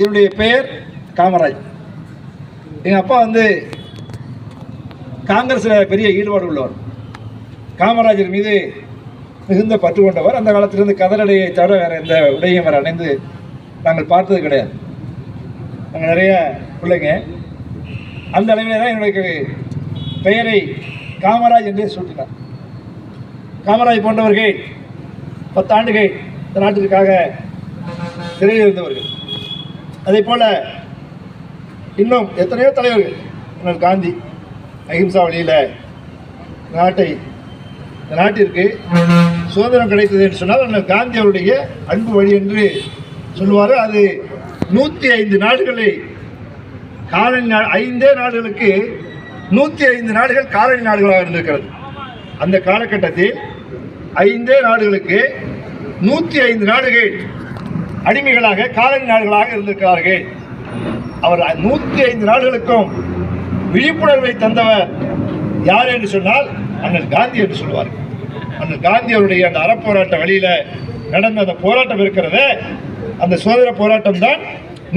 என்னுடைய பெயர் காமராஜ். எங்கள் அப்பா காங்கிரஸில் பெரிய ஈடுபாடு உள்ளவர். காமராஜர் மீது மிகுந்த பற்று கொண்டவர். அந்த காலத்திலிருந்து கதரடையை தவிர வேறு எந்த உடையும் அவர் அணைந்து நாங்கள் பார்த்தது கிடையாது. நாங்கள் நிறைய பிள்ளைங்க. அந்த அளவில் தான் என்னுடைய பெயரை காமராஜ் என்றே சூட்டினார். காமராஜ் போன்றவர்கள் 10 ஆண்டுகள் இந்த நாட்டிற்காக சிறையில் இருந்தவர்கள். அதே போல் இன்னும் எத்தனையோ தலைவர்கள். காந்தி அஹிம்சா வழியில் இந்த நாட்டிற்கு சுதந்திரம் கிடைத்தது என்று சொன்னால் காந்தி அவருடைய அன்பு வழி என்று சொல்லுவார். அது 105 நாடுகளை காலனி 5 நாடுகளுக்கு 105 நாடுகள் காலனி நாடுகளாக இருந்திருக்கிறது. அந்த காலகட்டத்தில் 5 நாடுகளுக்கு 105 நாடுகள் அடிமைகளாக காலனி நாடுகளாக இருந்திருக்கிறார்கள். அவர் 105 நாடுகளுக்கும் விழிப்புணர்வை தந்தவர் யார் என்று சொன்னால் அண்ணல் காந்தி என்று சொல்லுவார். அண்ணல் காந்தி அவருடைய அந்த அறப்போராட்ட வழியில் நடந்த அந்த போராட்டம் இருக்கிறத, அந்த சுதந்திர போராட்டம் தான்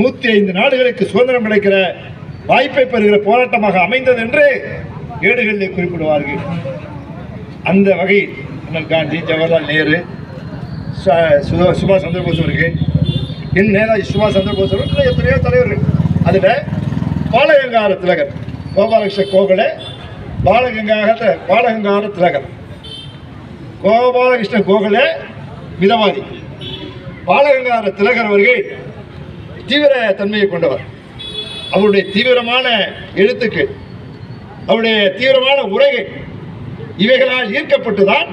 105 நாடுகளுக்கு சுதந்திரம் கிடைக்கிற வாய்ப்பை பெறுகிற போராட்டமாக அமைந்தது என்று ஏடுகளில் குறிப்பிடுவார்கள். அந்த வகையில் அண்ணல் காந்தி, ஜவஹர்லால் நேரு, சுபாஷ் சந்திரபோஸ் அவர்கள், என் நேதாஜி சுபாஷ் சந்திரபோஸ் அவர்கள், எத்தனையோ தலைவர்கள். அதில் பாலகங்கார திலகர், கோபாலகிருஷ்ண கோகலே, பாலகங்கார திலகர், கோபாலகிருஷ்ண கோகலே மிதவாதி. பாலகங்கார திலகர் அவர்கள் தீவிர தன்மையை கொண்டவர். அவருடைய தீவிரமான எழுத்துக்கள், அவருடைய தீவிரமான உரைகள், இவைகளால் ஈர்க்கப்பட்டுதான்